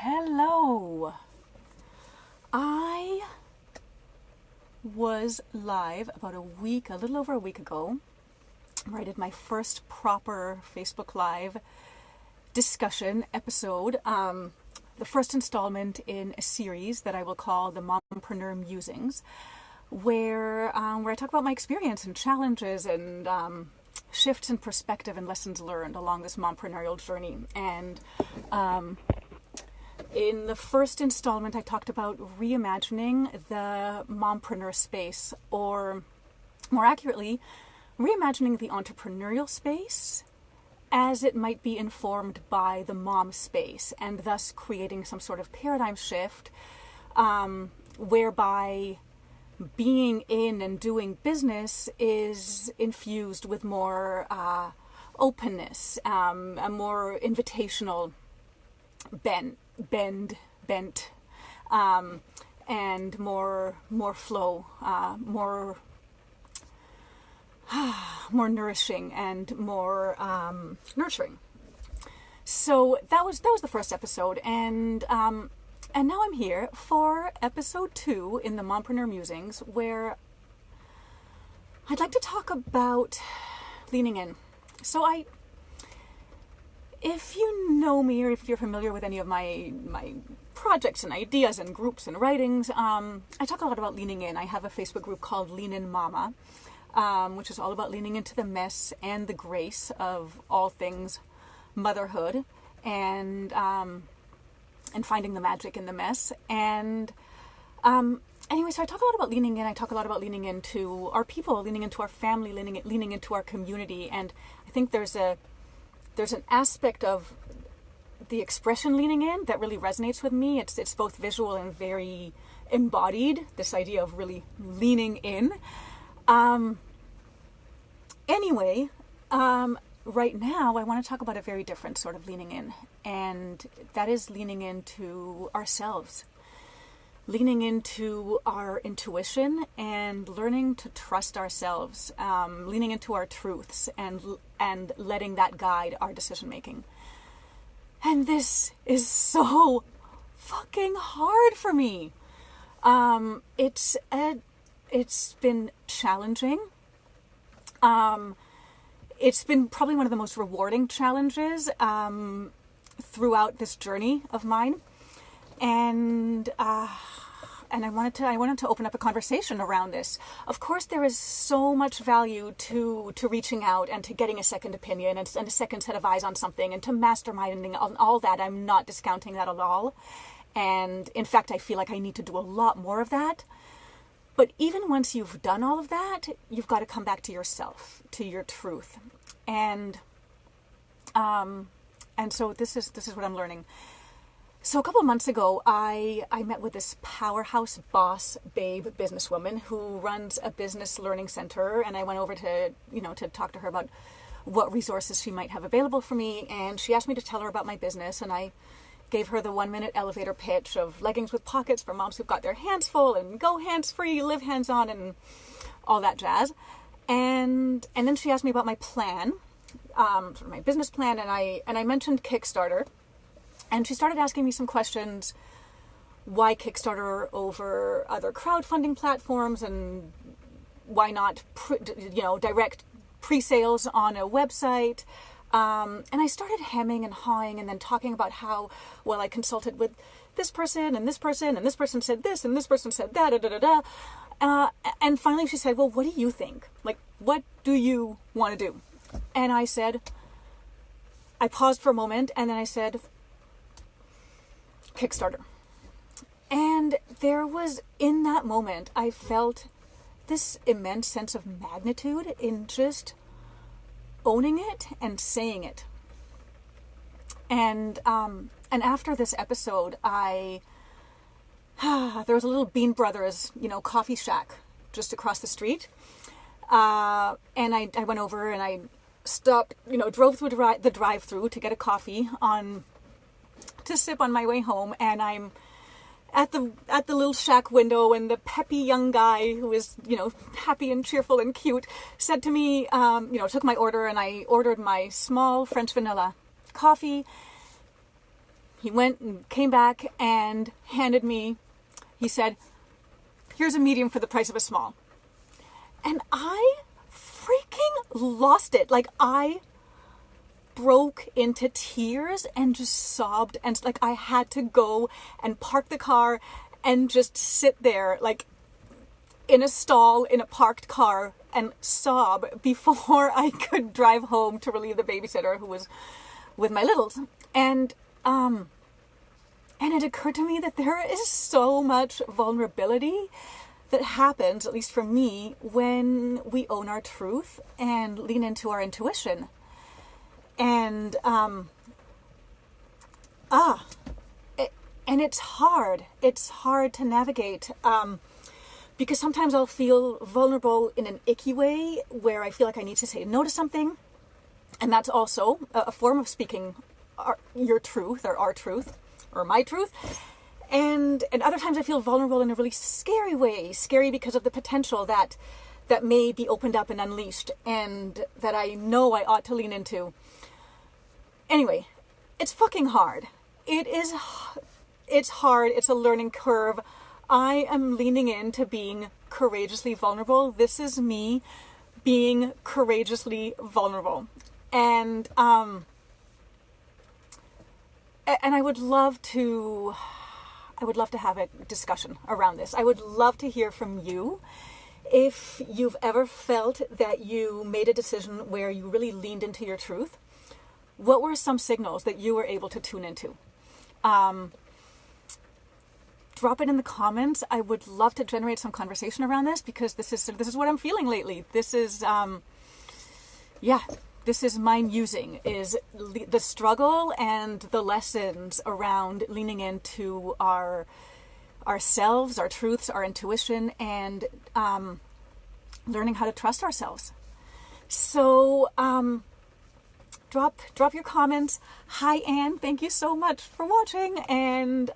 Hello. I was live about a little over a week ago, where I did my first proper Facebook Live discussion episode, the first installment in a series that I will call the Mompreneur Musings, where I talk about my experience and challenges and shifts in perspective and lessons learned along this mompreneurial journey. And in the first installment, I talked about reimagining the mompreneur space, or more accurately, reimagining the entrepreneurial space as it might be informed by the mom space, and thus creating some sort of paradigm shift whereby being in and doing business is infused with more openness, a more invitational bent, and more flow, more nourishing and more nurturing. So that was the first episode, and now I'm here for episode 2 in the Mompreneur Musings, where I'd like to talk about leaning in. So if you know me, or if you're familiar with any of my projects and ideas and groups and writings, I talk a lot about leaning in. I have a Facebook group called Lean In Mama, which is all about leaning into the mess and the grace of all things motherhood, and finding the magic in the mess. And anyway, so I talk a lot about leaning in. I talk a lot about leaning into our people, leaning into our family, leaning into our community. And I think there's an aspect of the expression leaning in that really resonates with me. It's both visual and very embodied, this idea of really leaning in. Right now I want to talk about a very different sort of leaning in, and that is leaning into ourselves, leaning into our intuition and learning to trust ourselves, leaning into our truths and letting that guide our decision making. And this is so fucking hard for me. It's been challenging. It's been probably one of the most rewarding challenges throughout this journey of mine, and I wanted to open up a conversation around this. Of course, there is so much value to reaching out and to getting a second opinion and a second set of eyes on something, and to masterminding on all that. I'm not discounting that at all, and in fact, I feel like I need to do a lot more of that. But even once you've done all of that, you've got to come back to yourself, to your truth. And so this is what I'm learning. So a couple of months ago, I met with this powerhouse boss babe businesswoman who runs a business learning center, and I went over to talk to her about what resources she might have available for me, and she asked me to tell her about my business, and I gave her the 1-minute elevator pitch of leggings with pockets for moms who've got their hands full, and go hands-free, live hands-on, and all that jazz. And then she asked me about my plan, sort of my business plan, and I mentioned Kickstarter. And she started asking me some questions. Why Kickstarter over other crowdfunding platforms, and why not direct pre-sales on a website? And I started hemming and hawing, and then talking about how, well, I consulted with this person, and this person, and this person said this, and this person said that, and finally she said, well, what do you think? Like, what do you want to do? And I paused for a moment, and then I said, Kickstarter. And there was, in that moment, I felt this immense sense of magnitude in just owning it and saying it. And after this episode, there was a little Bean Brothers, coffee shack just across the street. And I went over and I stopped, drove through the drive-through to get a coffee to sip on my way home. And I'm at the little shack window, and the peppy young guy who is, happy and cheerful and cute, said to me, took my order, and I ordered my small French vanilla coffee. He went and came back and handed me, he said, here's a medium for the price of a small. And I freaking lost it. Like, I broke into tears and just sobbed. And like, I had to go and park the car and just sit there, like, in a stall in a parked car and sob before I could drive home to relieve the babysitter who was with my littles. And it occurred to me that there is so much vulnerability that happens, at least for me, when we own our truth and lean into our intuition. And it's hard. It's hard to navigate. Because sometimes I'll feel vulnerable in an icky way where I feel like I need to say no to something. And that's also a form of speaking your truth or our truth or my truth. And other times I feel vulnerable in a really scary way. Scary because of the potential that may be opened up and unleashed and that I know I ought to lean into. Anyway, it's fucking hard. It's hard. It's a learning curve. I am leaning into being courageously vulnerable. This is me being courageously vulnerable. And I would love to have a discussion around this. I would love to hear from you if you've ever felt that you made a decision where you really leaned into your truth. What were some signals that you were able to tune into? Drop it in the comments. I would love to generate some conversation around this because this is what I'm feeling lately. This is this is my musing, is the struggle and the lessons around leaning into ourselves, our truths, our intuition, and learning how to trust ourselves. So drop your comments. Hi, Anne. Thank you so much for watching. And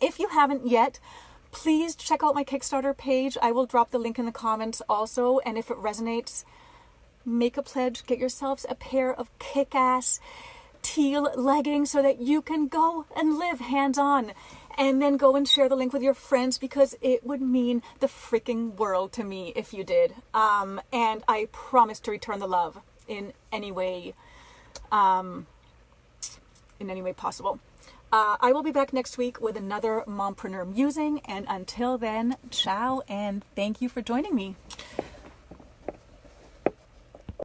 if you haven't yet, please check out my Kickstarter page. I will drop the link in the comments also. And if it resonates, make a pledge. Get yourselves a pair of kick-ass teal leggings so that you can go and live hands-on. And then go and share the link with your friends because it would mean the freaking world to me if you did. And I promise to return the love in any way possible. I will be back next week with another mompreneur musing, and until then, ciao and thank you for joining me.